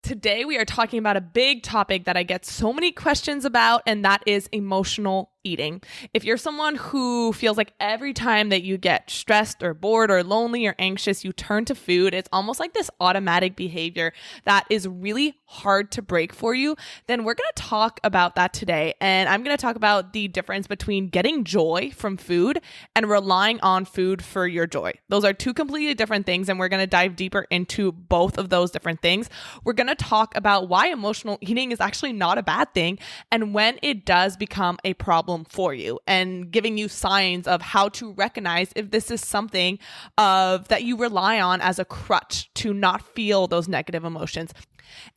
Today we are talking about a big topic that I get so many questions about, and that is emotional eating. If you're someone who feels like every time that you get stressed or bored or lonely or anxious, you turn to food, it's almost like this automatic behavior that is really hard to break for you, then we're going to talk about that today. And I'm going to talk about the difference between getting joy from food and relying on food for your joy. Those are two completely different things, and we're going to dive deeper into both of those different things. We're going to talk about why emotional eating is actually not a bad thing and when it does become a problem for you, and giving you signs of how to recognize if this is something that you rely on as a crutch to not feel those negative emotions.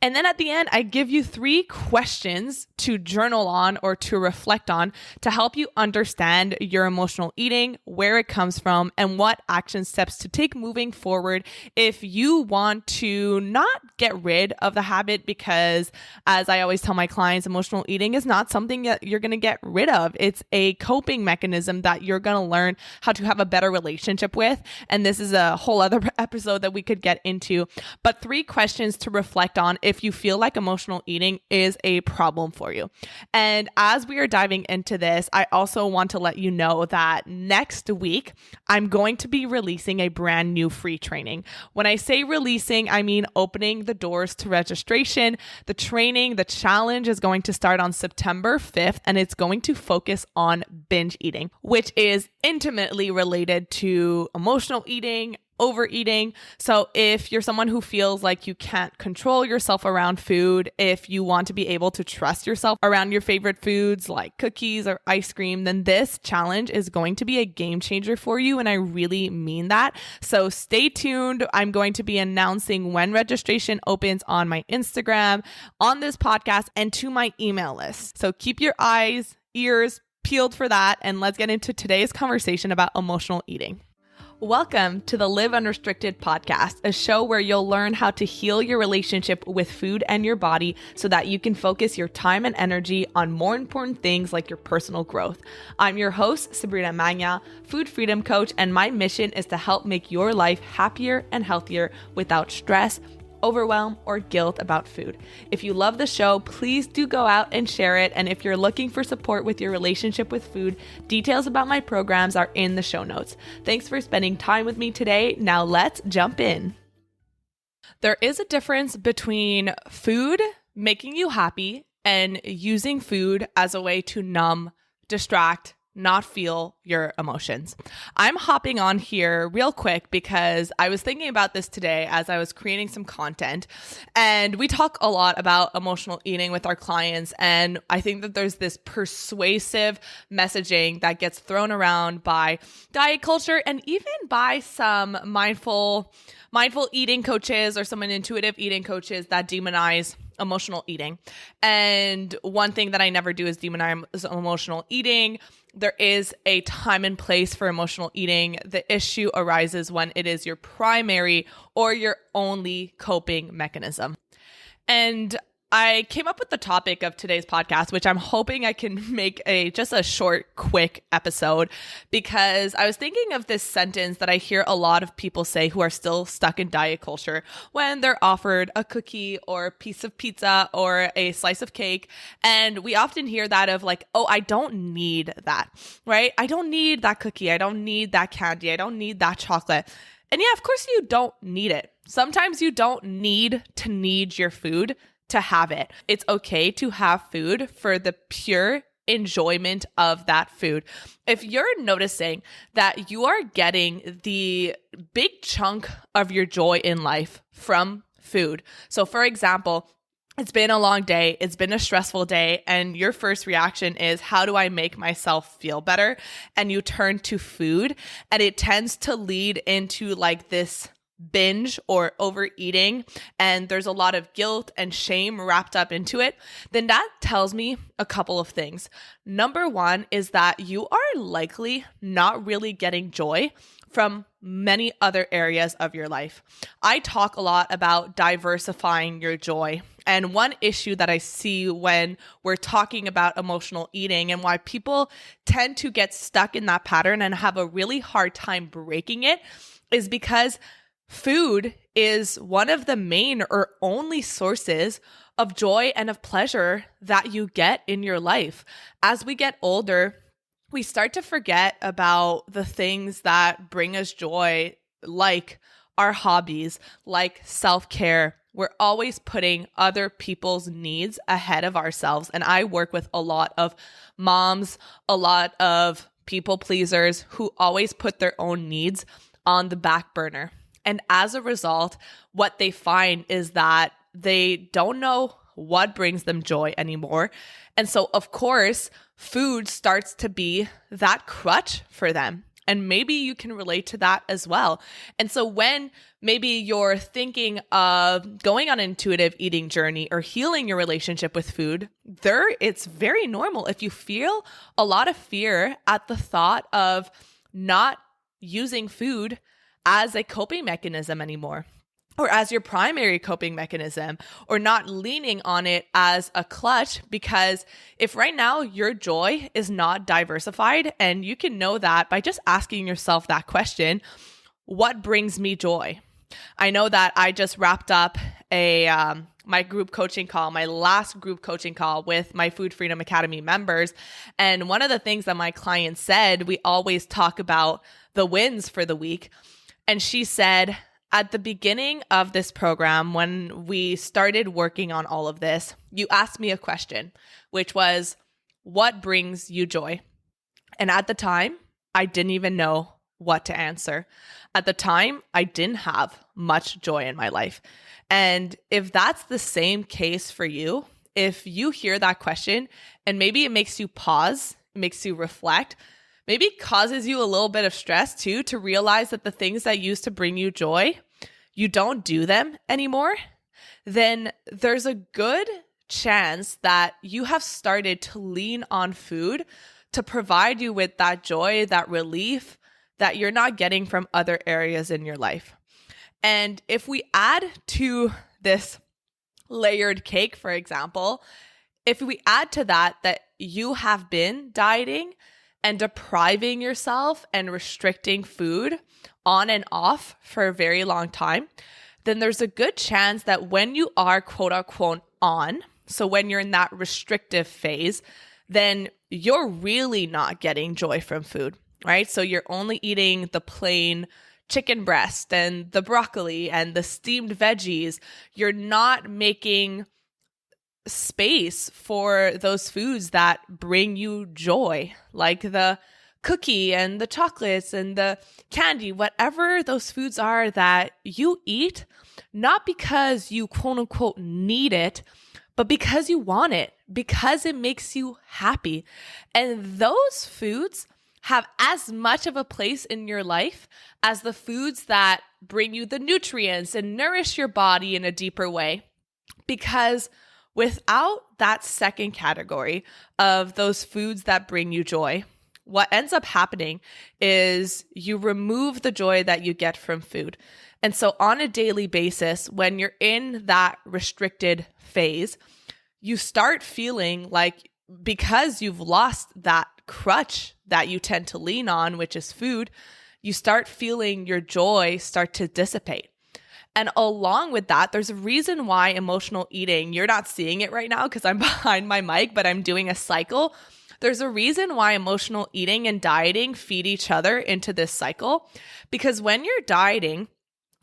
And then at the end, I give you 3 questions to journal on or to reflect on to help you understand your emotional eating, where it comes from, and what action steps to take moving forward if you want to not get rid of the habit, because as I always tell my clients, emotional eating is not something that you're going to get rid of. It's a coping mechanism that you're going to learn how to have a better relationship with. And this is a whole other episode that we could get into. But 3 questions to reflect on if you feel like emotional eating is a problem for you. And as we are diving into this, I also want to let you know that next week, I'm going to be releasing a brand new free training. When I say releasing, I mean opening the doors to registration. The training, the challenge is going to start on September 5th, and it's going to focus on binge eating, which is intimately related to emotional eating, overeating. So if you're someone who feels like you can't control yourself around food, if you want to be able to trust yourself around your favorite foods like cookies or ice cream, then this challenge is going to be a game changer for you. And I really mean that. So stay tuned. I'm going to be announcing when registration opens on my Instagram, on this podcast, and to my email list. So keep your eyes, ears peeled for that. And let's get into today's conversation about emotional eating. Welcome to the Live Unrestricted podcast, a show where you'll learn how to heal your relationship with food and your body so that you can focus your time and energy on more important things like your personal growth. I'm your host, Sabrina Magna, food freedom coach, and my mission is to help make your life happier and healthier without stress, overwhelm, or guilt about food. If you love the show, please do go out and share it. And if you're looking for support with your relationship with food, details about my programs are in the show notes. Thanks for spending time with me today. Now let's jump in. There is a difference between food making you happy and using food as a way to numb, distract, not feel your emotions. I'm hopping on here real quick because I was thinking about this today as I was creating some content, and we talk a lot about emotional eating with our clients. And I think that there's this persuasive messaging that gets thrown around by diet culture and even by some mindful eating coaches or some intuitive eating coaches that demonize emotional eating. And one thing that I never do is demonize emotional eating. There is a time and place for emotional eating. The issue arises when it is your primary or your only coping mechanism. And I came up with the topic of today's podcast, which I'm hoping I can make just a short, quick episode, because I was thinking of this sentence that I hear a lot of people say who are still stuck in diet culture when they're offered a cookie or a piece of pizza or a slice of cake. And we often hear that of like, oh, I don't need that, right? I don't need that cookie. I don't need that candy. I don't need that chocolate. And yeah, of course you don't need it. Sometimes you don't need to need your food to have it. It's okay to have food for the pure enjoyment of that food. If you're noticing that you are getting the big chunk of your joy in life from food. So for example, it's been a long day, it's been a stressful day, and your first reaction is, how do I make myself feel better? And you turn to food, and it tends to lead into like this binge or overeating, and there's a lot of guilt and shame wrapped up into it, then that tells me a couple of things. Number one is that you are likely not really getting joy from many other areas of your life. I talk a lot about diversifying your joy. And one issue that I see when we're talking about emotional eating and why people tend to get stuck in that pattern and have a really hard time breaking it is because Food is one of the main or only sources of joy and of pleasure that you get in your life. As we get older, we start to forget about the things that bring us joy, like our hobbies, like self-care. We're always putting other people's needs ahead of ourselves. And I work with a lot of moms, a lot of people pleasers who always put their own needs on the back burner. And as a result, what they find is that they don't know what brings them joy anymore. And so, of course, food starts to be that crutch for them. And maybe you can relate to that as well. And so when maybe you're thinking of going on an intuitive eating journey or healing your relationship with food, it's very normal if you feel a lot of fear at the thought of not using food as a coping mechanism anymore, or as your primary coping mechanism, or not leaning on it as a clutch. Because if right now your joy is not diversified, and you can know that by just asking yourself that question, what brings me joy? I know that I just wrapped up my group coaching call, my last group coaching call with my Food Freedom Academy members. And one of the things that my client said, we always talk about the wins for the week. And she said, at the beginning of this program, when we started working on all of this, you asked me a question, which was, what brings you joy? And at the time, I didn't even know what to answer. At the time, I didn't have much joy in my life. And if that's the same case for you, if you hear that question and maybe it makes you pause, it makes you reflect, maybe it causes you a little bit of stress too, to realize that the things that used to bring you joy, you don't do them anymore, then there's a good chance that you have started to lean on food to provide you with that joy, that relief that you're not getting from other areas in your life. And if we add to this layered cake, for example, if we add to that you have been dieting and depriving yourself and restricting food on and off for a very long time, then there's a good chance that when you are quote unquote on, so when you're in that restrictive phase, then you're really not getting joy from food, right? So you're only eating the plain chicken breast and the broccoli and the steamed veggies. You're not making space for those foods that bring you joy, like the cookie and the chocolates and the candy, whatever those foods are that you eat, not because you quote unquote need it, but because you want it, because it makes you happy. And those foods have as much of a place in your life as the foods that bring you the nutrients and nourish your body in a deeper way. Because without that second category of those foods that bring you joy, what ends up happening is you remove the joy that you get from food. And so on a daily basis, when you're in that restricted phase, you start feeling like, because you've lost that crutch that you tend to lean on, which is food, you start feeling your joy start to dissipate. And along with that, there's a reason why emotional eating, you're not seeing it right now because I'm behind my mic, but I'm doing a cycle. There's a reason why emotional eating and dieting feed each other into this cycle, because when you're dieting,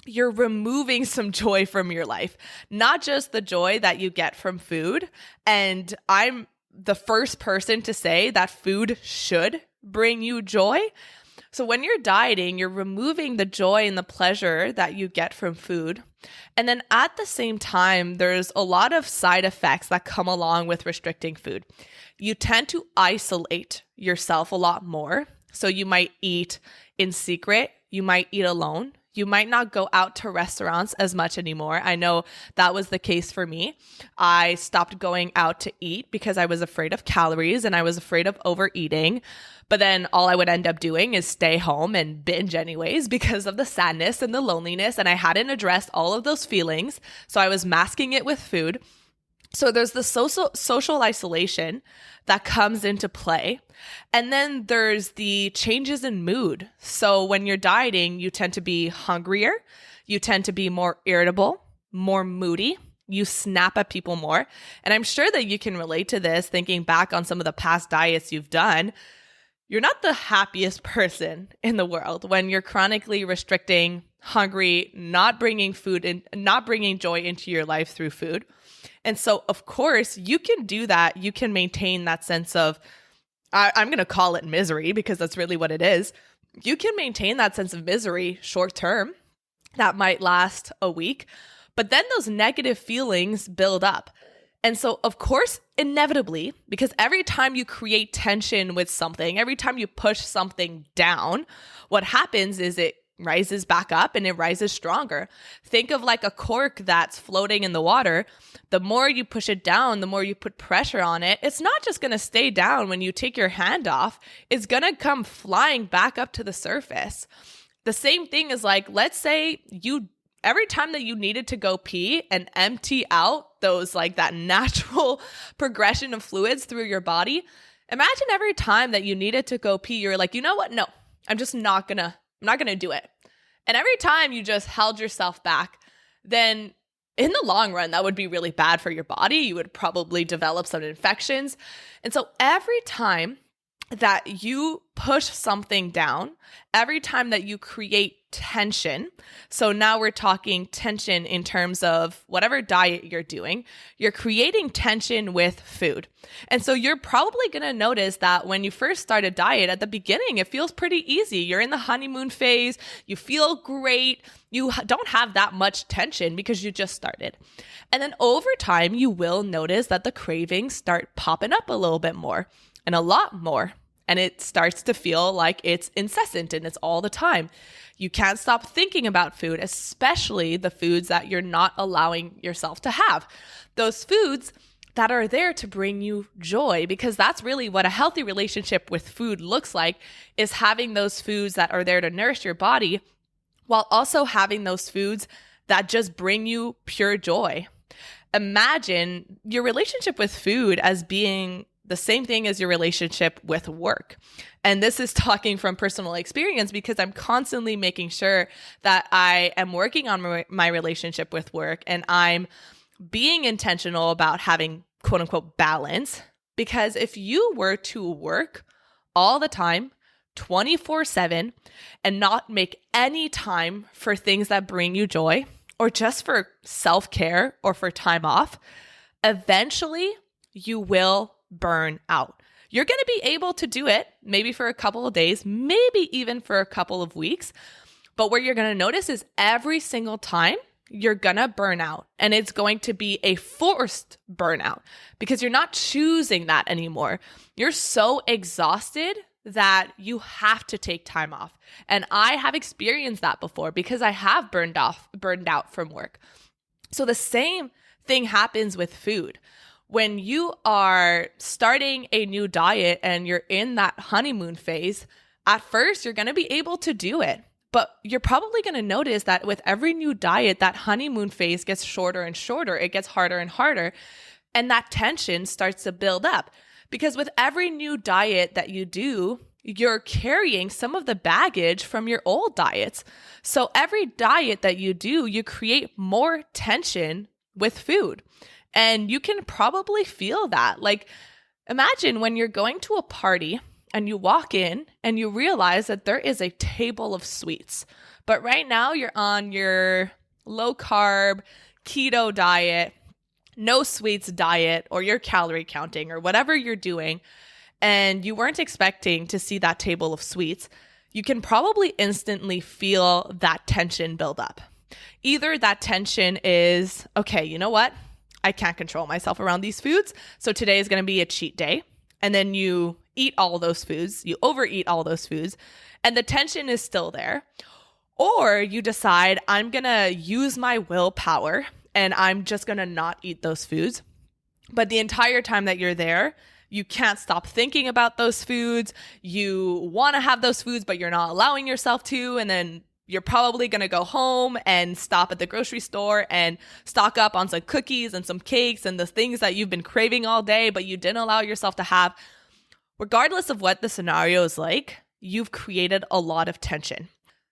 you're removing some joy from your life, not just the joy that you get from food. And I'm the first person to say that food should bring you joy. So when you're dieting, you're removing the joy and the pleasure that you get from food. And then at the same time, there's a lot of side effects that come along with restricting food. You tend to isolate yourself a lot more. So you might eat in secret. You might eat alone. You might not go out to restaurants as much anymore. I know that was the case for me. I stopped going out to eat because I was afraid of calories and I was afraid of overeating. But then all I would end up doing is stay home and binge anyways because of the sadness and the loneliness. And I hadn't addressed all of those feelings. So I was masking it with food. So there's the social isolation that comes into play. And then there's the changes in mood. So when you're dieting, you tend to be hungrier. You tend to be more irritable, more moody. You snap at people more. And I'm sure that you can relate to this thinking back on some of the past diets you've done. You're not the happiest person in the world when you're chronically restricting, hungry, not bringing food and not bringing joy into your life through food. And so, of course, you can do that. You can maintain that sense of, I'm going to call it misery because that's really what it is. You can maintain that sense of misery short term. That might last a week. But then those negative feelings build up. And so, of course, inevitably, because every time you create tension with something, every time you push something down, what happens is it rises back up and it rises stronger. Think of like a cork that's floating in the water. The more you push it down, the more you put pressure on it. It's not just going to stay down when you take your hand off. It's going to come flying back up to the surface. The same thing is like, let's say every time that you needed to go pee and empty out those like that natural progression of fluids through your body, imagine every time that you needed to go pee, you're like, you know what? No, I'm not gonna do it. And every time you just held yourself back, then in the long run, that would be really bad for your body. You would probably develop some infections. And so every time that you push something down, every time that you create tension, so now we're talking tension in terms of whatever diet you're doing, you're creating tension with food. And so you're probably going to notice that when you first start a diet at the beginning, it feels pretty easy. You're in the honeymoon phase, you feel great, you don't have that much tension because you just started. And then over time, you will notice that the cravings start popping up a little bit more and a lot more. And it starts to feel like it's incessant and it's all the time. You can't stop thinking about food, especially the foods that you're not allowing yourself to have. Those foods that are there to bring you joy, because that's really what a healthy relationship with food looks like, is having those foods that are there to nourish your body while also having those foods that just bring you pure joy. Imagine your relationship with food as being the same thing as your relationship with work. And this is talking from personal experience because I'm constantly making sure that I am working on my relationship with work and I'm being intentional about having quote unquote balance. Because if you were to work all the time, 24/7, and not make any time for things that bring you joy or just for self-care or for time off, eventually you will burn out. You're going to be able to do it maybe for a couple of days, maybe even for a couple of weeks. But what you're going to notice is every single time you're going to burn out, and it's going to be a forced burnout because you're not choosing that anymore. You're so exhausted that you have to take time off. And I have experienced that before because I have burned out from work. So the same thing happens with food. When you are starting a new diet and you're in that honeymoon phase, at first you're going to be able to do it. But you're probably going to notice that with every new diet, that honeymoon phase gets shorter and shorter. It gets harder and harder. And that tension starts to build up. Because with every new diet that you do, you're carrying some of the baggage from your old diets. So every diet that you do, you create more tension with food. And you can probably feel that. Like, imagine when you're going to a party and you walk in and you realize that there is a table of sweets. But right now you're on your low carb, keto diet, no sweets diet, or you're calorie counting or whatever you're doing, and you weren't expecting to see that table of sweets. You can probably instantly feel that tension build up. Either that tension is, okay, you know what? I can't control myself around these foods. So today is going to be a cheat day. And then you eat all those foods, you overeat all those foods, and the tension is still there. Or you decide, I'm going to use my willpower and I'm just going to not eat those foods. But the entire time that you're there, you can't stop thinking about those foods. You want to have those foods, but you're not allowing yourself to. And then you're probably going to go home and stop at the grocery store and stock up on some cookies and some cakes and the things that you've been craving all day, but you didn't allow yourself to have. Regardless of what the scenario is like, you've created a lot of tension.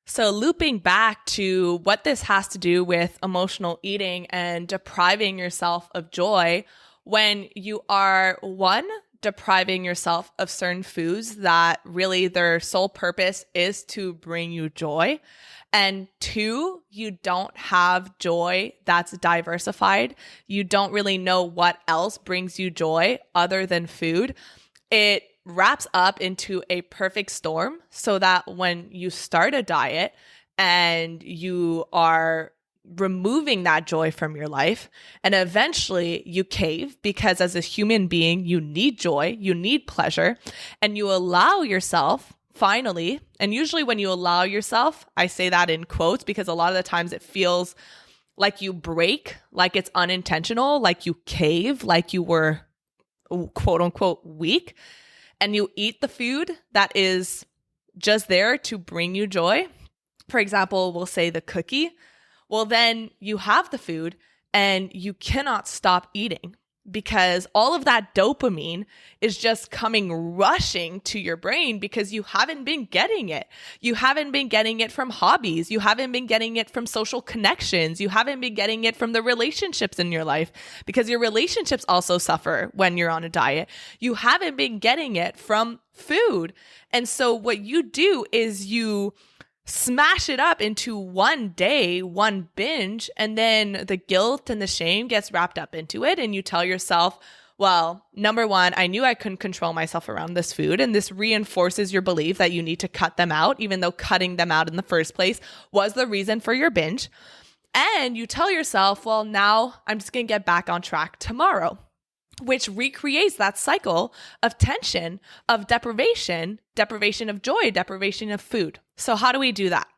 So looping back to what this has to do with emotional eating and depriving yourself of joy, when you are, one, depriving yourself of certain foods that really their sole purpose is to bring you joy, and two, you don't have joy that's diversified, you don't really know what else brings you joy other than food, it wraps up into a perfect storm so that when you start a diet and you are removing that joy from your life, and eventually you cave because as a human being, you need joy, you need pleasure, and you allow yourself finally, and usually when you allow yourself, I say that in quotes because a lot of the times it feels like you break, like it's unintentional, like you cave, like you were quote unquote weak, and you eat the food that is just there to bring you joy. For example, we'll say the cookie. Well, then you have the food and you cannot stop eating because all of that dopamine is just coming rushing to your brain because you haven't been getting it. You haven't been getting it from hobbies. You haven't been getting it from social connections. You haven't been getting it from the relationships in your life because your relationships also suffer when you're on a diet. You haven't been getting it from food. And so what you do is you smash it up into one day, one binge, and then the guilt and the shame gets wrapped up into it. And you tell yourself, well, number one, I knew I couldn't control myself around this food. And this reinforces your belief that you need to cut them out, even though cutting them out in the first place was the reason for your binge. And you tell yourself, well, now I'm just going to get back on track tomorrow, which recreates that cycle of tension, of deprivation of joy, deprivation of food. So how do we do that?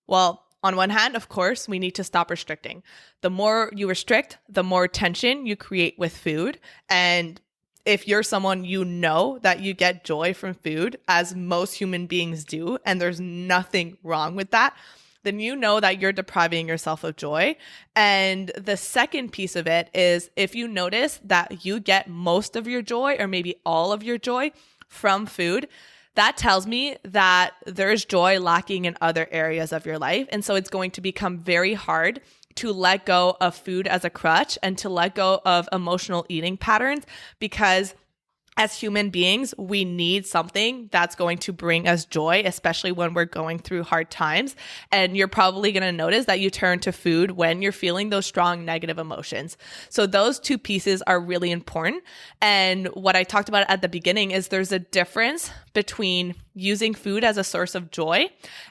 Well, on one hand, of course, we need to stop restricting. The more you restrict, the more tension you create with food. And if you're someone you know that you get joy from food, as most human beings do, and there's nothing wrong with that, then you know that you're depriving yourself of joy. And the second piece of it is if you notice that you get most of your joy or maybe all of your joy from food, that tells me that there's joy lacking in other areas of your life. And so it's going to become very hard to let go of food as a crutch and to let go of emotional eating patterns because as human beings, we need something that's going to bring us joy, especially when we're going through hard times. And you're probably going to notice that you turn to food when you're feeling those strong negative emotions. So those two pieces are really important. And what I talked about at the beginning is there's a difference between using food as a source of joy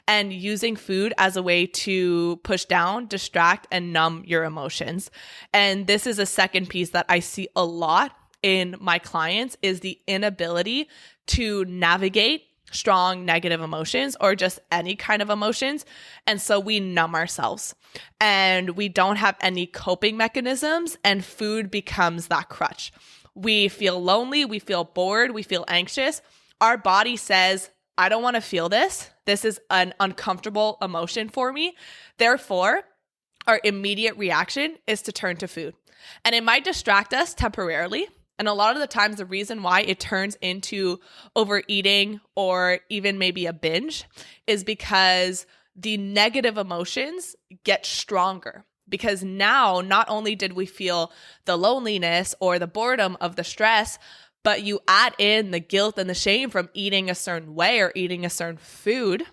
and using food as a way to push down, distract, and numb your emotions. And this is a second piece that I see a lot in my clients is the inability to navigate strong negative emotions or just any kind of emotions. And so we numb ourselves and we don't have any coping mechanisms and food becomes that crutch. We feel lonely, we feel bored, we feel anxious. Our body says, I don't want to feel this. This is an uncomfortable emotion for me. Therefore, our immediate reaction is to turn to food. And it might distract us temporarily. And a lot of the times, the reason why it turns into overeating or even maybe a binge is because the negative emotions get stronger. Because now, not only did we feel the loneliness or the boredom of the stress, but you add in the guilt and the shame from eating a certain way or eating a certain food.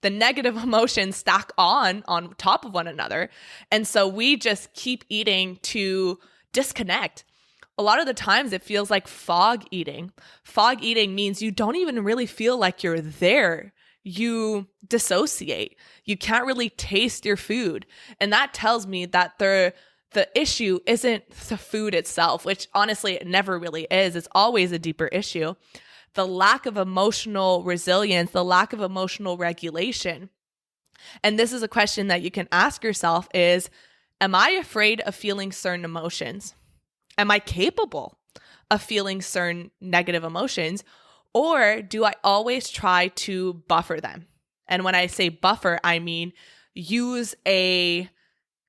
The negative emotions stack on top of one another. And so we just keep eating to disconnect. A lot of the times it feels like fog eating. Fog eating means you don't even really feel like you're there. You dissociate. You can't really taste your food. And that tells me that the issue isn't the food itself, which honestly it never really is. It's always a deeper issue. The lack of emotional resilience, the lack of emotional regulation. And this is a question that you can ask yourself is, am I afraid of feeling certain emotions? Am I capable of feeling certain negative emotions? Or do I always try to buffer them? And when I say buffer, I mean use a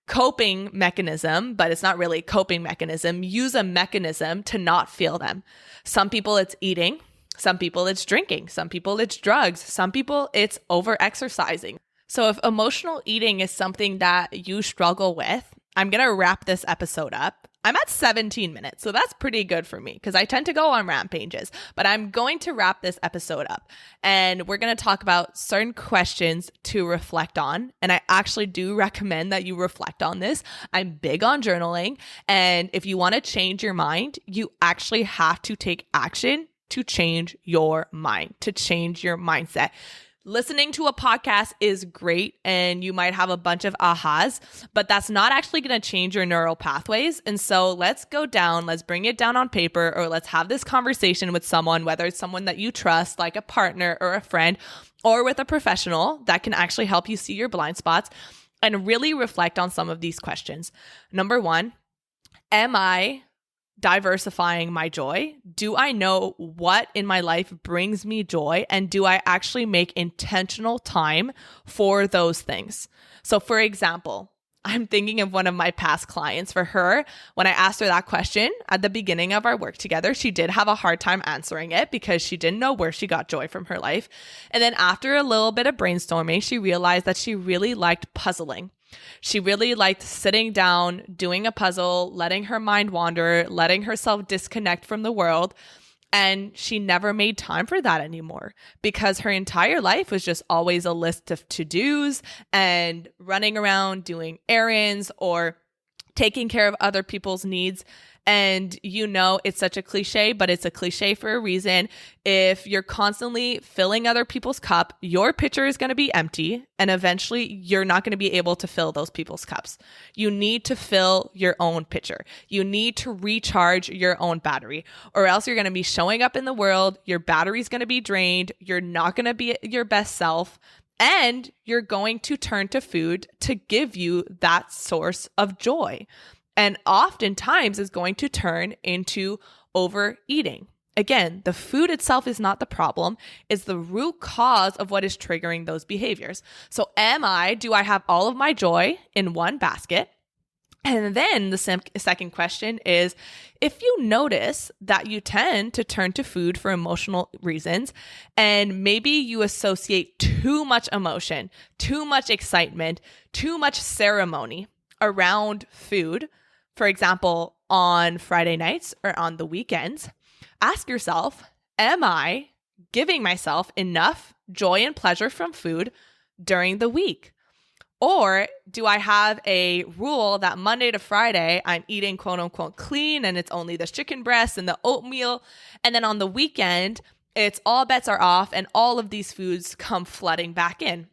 coping mechanism, but it's not really a coping mechanism. Use a mechanism to not feel them. Some people it's eating. Some people it's drinking. Some people it's drugs. Some people it's over exercising. So if emotional eating is something that you struggle with, I'm going to wrap this episode up. I'm at 17 minutes, so that's pretty good for me because I tend to go on rampages, but I'm going to wrap this episode up and we're going to talk about certain questions to reflect on. And I actually do recommend that you reflect on this. I'm big on journaling. And if you want to change your mind, you actually have to take action to change your mind, to change your mindset. Listening to a podcast is great and you might have a bunch of ahas, but that's not actually going to change your neural pathways. And so let's bring it down on paper, or let's have this conversation with someone, whether it's someone that you trust, like a partner or a friend, or with a professional that can actually help you see your blind spots and really reflect on some of these questions. Number one, am I diversifying my joy? Do I know what in my life brings me joy? And do I actually make intentional time for those things? So for example, I'm thinking of one of my past clients. For her, when I asked her that question at the beginning of our work together, she did have a hard time answering it because she didn't know where she got joy from her life. And then after a little bit of brainstorming, she realized that she really liked puzzling. She really liked sitting down, doing a puzzle, letting her mind wander, letting herself disconnect from the world. And she never made time for that anymore because her entire life was just always a list of to-dos and running around doing errands or taking care of other people's needs. And it's such a cliche, but it's a cliche for a reason. If you're constantly filling other people's cup, your pitcher is going to be empty and eventually you're not going to be able to fill those people's cups. You need to fill your own pitcher. You need to recharge your own battery, or else you're going to be showing up in the world. Your battery's going to be drained. You're not going to be your best self. And you're going to turn to food to give you that source of joy. And oftentimes is going to turn into overeating. Again, the food itself is not the problem. It's the root cause of what is triggering those behaviors. So do I have all of my joy in one basket? And then the second question is, if you notice that you tend to turn to food for emotional reasons, and maybe you associate too much emotion, too much excitement, too much ceremony around food, for example, on Friday nights or on the weekends, ask yourself, am I giving myself enough joy and pleasure from food during the week? Or do I have a rule that Monday to Friday, I'm eating quote unquote clean and it's only the chicken breast and the oatmeal. And then on the weekend, it's all bets are off and all of these foods come flooding back in.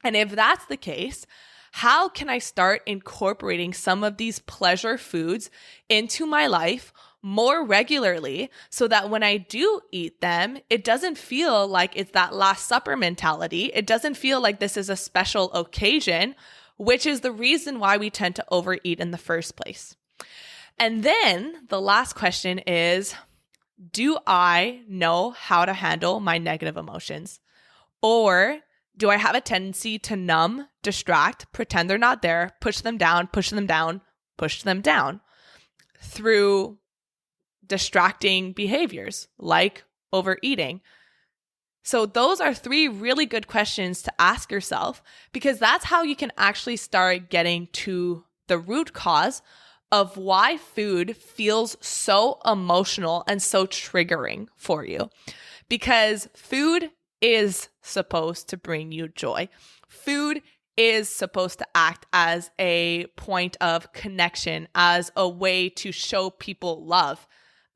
And if that's the case, how can I start incorporating some of these pleasure foods into my life more regularly so that when I do eat them, it doesn't feel like it's that Last Supper mentality. It doesn't feel like this is a special occasion, which is the reason why we tend to overeat in the first place. And then the last question is, do I know how to handle my negative emotions? Or do I have a tendency to numb, distract, pretend they're not there, push them down through distracting behaviors like overeating? So those are 3 really good questions to ask yourself, because that's how you can actually start getting to the root cause of why food feels so emotional and so triggering for you. Because food is supposed to bring you joy. Food is supposed to act as a point of connection, as a way to show people love.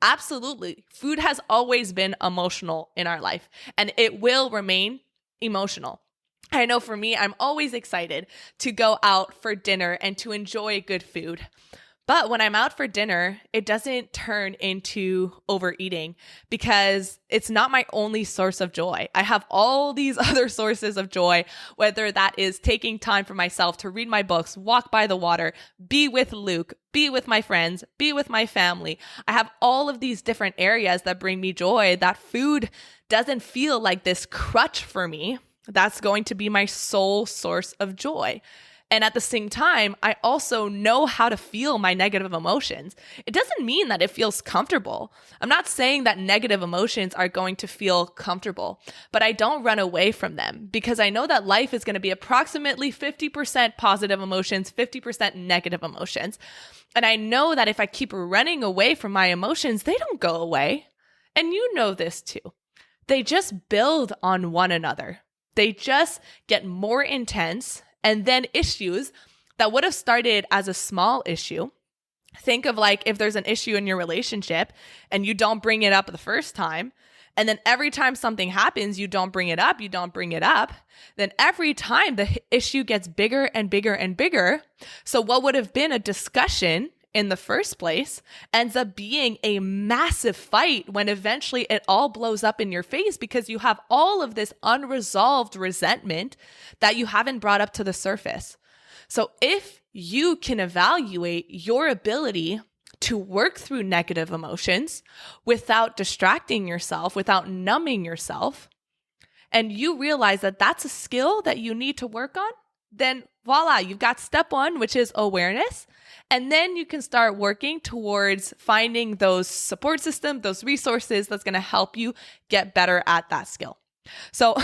Absolutely. Food has always been emotional in our life, and it will remain emotional. I know for me, I'm always excited to go out for dinner and to enjoy good food. But when I'm out for dinner, it doesn't turn into overeating because it's not my only source of joy. I have all these other sources of joy, whether that is taking time for myself to read my books, walk by the water, be with Luke, be with my friends, be with my family. I have all of these different areas that bring me joy. That food doesn't feel like this crutch for me. That's going to be my sole source of joy. And at the same time, I also know how to feel my negative emotions. It doesn't mean that it feels comfortable. I'm not saying that negative emotions are going to feel comfortable, but I don't run away from them because I know that life is going to be approximately 50% positive emotions, 50% negative emotions. And I know that if I keep running away from my emotions, they don't go away. And you know this too. They just build on one another. They just get more intense. And then issues that would have started as a small issue. Think of like if there's an issue in your relationship and you don't bring it up the first time, and then every time something happens, you don't bring it up, then every time the issue gets bigger and bigger and bigger. So what would have been a discussion in the first place ends up being a massive fight when eventually it all blows up in your face because you have all of this unresolved resentment that you haven't brought up to the surface. So if you can evaluate your ability to work through negative emotions without distracting yourself, without numbing yourself, and you realize that that's a skill that you need to work on, then voila, you've got step one, which is awareness. And then you can start working towards finding those support systems, those resources that's going to help you get better at that skill. So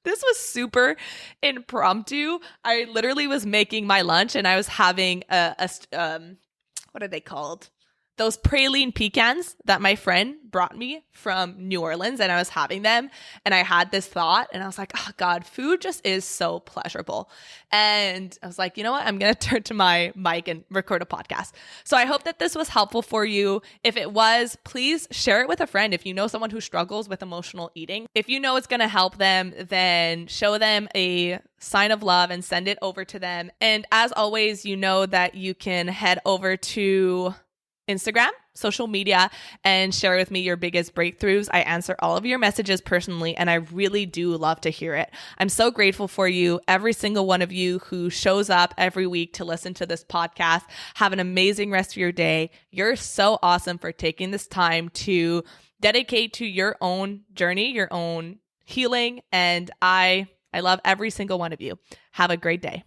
this was super impromptu. I literally was making my lunch and I was having what are they called? Those praline pecans that my friend brought me from New Orleans, and I was having them and I had this thought and I was like, oh God, food just is so pleasurable. And I was like, you know what? I'm going to turn to my mic and record a podcast. So I hope that this was helpful for you. If it was, please share it with a friend. If you know someone who struggles with emotional eating, if you know it's going to help them, then show them a sign of love and send it over to them. And as always, you know that you can head over to Instagram, social media, and share with me your biggest breakthroughs. I answer all of your messages personally, and I really do love to hear it. I'm so grateful for you, every single one of you who shows up every week to listen to this podcast. Have an amazing rest of your day. You're so awesome for taking this time to dedicate to your own journey, your own healing, and I love every single one of you. Have a great day.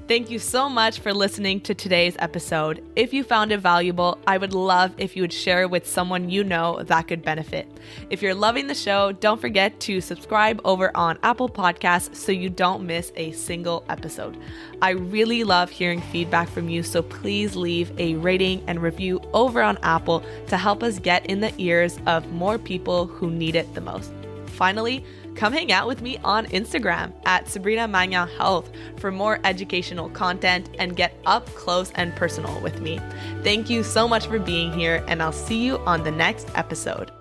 Thank you so much for listening to today's episode. If you found it valuable, I would love if you would share it with someone you know that could benefit. If you're loving the show, don't forget to subscribe over on Apple Podcasts so you don't miss a single episode. I really love hearing feedback from you, so please leave a rating and review over on Apple to help us get in the ears of more people who need it the most. Finally, come hang out with me on Instagram at Sabrina Magnan Health for more educational content and get up close and personal with me. Thank you so much for being here, and I'll see you on the next episode.